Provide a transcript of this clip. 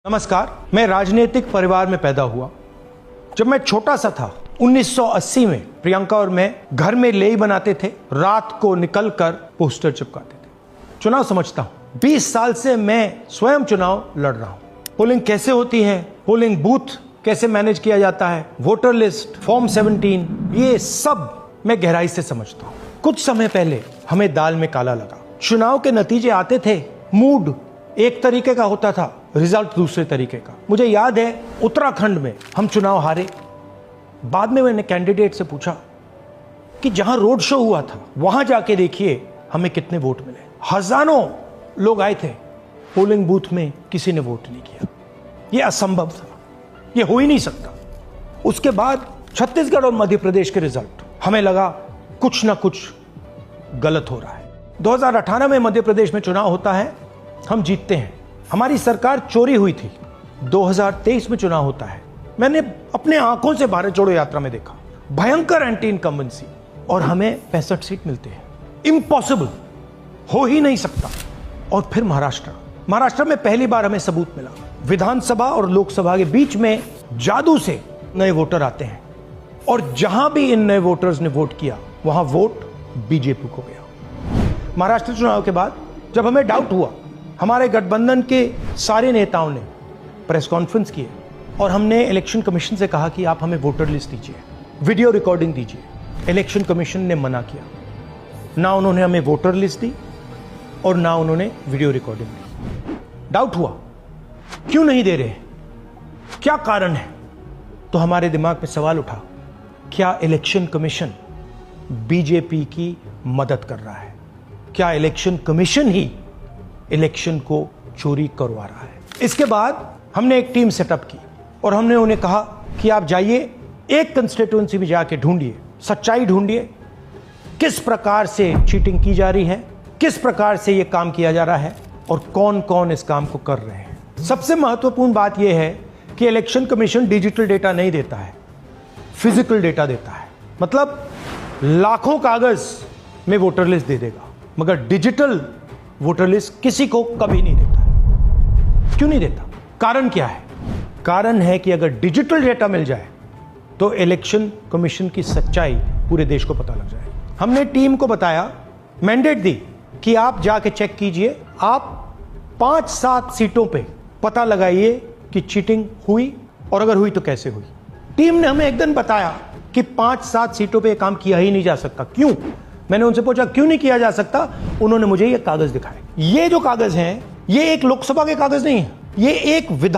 नमस्कार। मैं राजनीतिक परिवार में पैदा हुआ। जब मैं छोटा सा था 1980 में प्रियंका और मैं घर में लेई बनाते थे, रात को निकलकर पोस्टर चिपकाते थे। चुनाव समझता हूं, 20 साल से मैं स्वयं चुनाव लड़ रहा हूं। पोलिंग कैसे होती है, पोलिंग बूथ कैसे मैनेज किया जाता है, वोटर लिस्ट, फॉर्म 17, ये सब मैं गहराई से समझता हूं। कुछ समय पहले हमें दाल में काला लगा। चुनाव के नतीजे आते थे, मूड एक तरीके का होता था, रिजल्ट दूसरे तरीके का। मुझे याद है उत्तराखंड में हम चुनाव हारे। बाद में मैंने कैंडिडेट से पूछा कि जहां रोड शो हुआ था वहां जाके देखिए हमें कितने वोट मिले। हजारों लोग आए थे, पोलिंग बूथ में किसी ने वोट नहीं किया। यह असंभव था, यह हो ही नहीं सकता। उसके बाद छत्तीसगढ़ और मध्य प्रदेश के रिजल्ट, हमें लगा कुछ ना कुछ गलत हो रहा है। 2018 में मध्य प्रदेश में चुनाव होता है, हम जीतते हैं। हमारी सरकार चोरी हुई थी। 2023 में चुनाव होता है, मैंने अपने आंखों से भारत जोड़ो यात्रा में देखा, भयंकर एंटी इनकम्बेंसी, और हमें 65 सीट मिलते हैं। इम्पॉसिबल, हो ही नहीं सकता। और फिर महाराष्ट्र में पहली बार हमें सबूत मिला। विधानसभा और लोकसभा के बीच में जादू से नए वोटर आते हैं, और जहां भी इन नए वोटर्स ने वोट किया वहां वोट बीजेपी को गया। महाराष्ट्र चुनाव के बाद जब हमें डाउट हुआ, हमारे गठबंधन के सारे नेताओं ने प्रेस कॉन्फ्रेंस किए और हमने इलेक्शन कमीशन से कहा कि आप हमें वोटर लिस्ट दीजिए, वीडियो रिकॉर्डिंग दीजिए। इलेक्शन कमीशन ने मना किया। ना उन्होंने हमें वोटर लिस्ट दी और ना उन्होंने वीडियो रिकॉर्डिंग दी। डाउट हुआ, क्यों नहीं दे रहे, क्या कारण है? तो हमारे दिमाग में सवाल उठा, क्या इलेक्शन कमीशन बीजेपी की मदद कर रहा है? क्या इलेक्शन कमीशन ही इलेक्शन को चोरी करवा रहा है? इसके बाद हमने एक टीम सेटअप की और हमने उन्हें कहा कि आप जाइए, एक कंस्टिट्यूएंसी में जाके ढूंढिए, सच्चाई ढूंढिए, किस प्रकार से चीटिंग की जा रही है, किस प्रकार से यह काम किया जा रहा है और कौन कौन इस काम को कर रहे हैं। सबसे महत्वपूर्ण बात यह है कि इलेक्शन कमीशन डिजिटल डेटा नहीं देता है, फिजिकल डेटा देता है। मतलब लाखों कागज में वोटर लिस्ट दे देगा, मगर डिजिटल वोटर लिस्ट किसी को कभी नहीं देता। क्यों नहीं देता? कारण क्या है? कारण है कि अगर डिजिटल डेटा मिल जाए तो इलेक्शन कमीशन की सच्चाई पूरे देश को पता लग जाए। हमने टीम को बताया, मैंडेट दी कि आप जाके चेक कीजिए, आप 5-7 सीटों पे पता लगाइए कि चीटिंग हुई, और अगर हुई तो कैसे हुई। टीम ने हमें एक दिन बताया कि 5-7 सीटों पे काम किया ही नहीं जा सकता। क्यों? मैंने उनसे पूछा क्यों नहीं किया जा सकता। उन्होंने मुझे ये कागज दिखाए। ये जो कागज हैं, ये एक लोकसभा के कागज नहीं है, ये एक विधान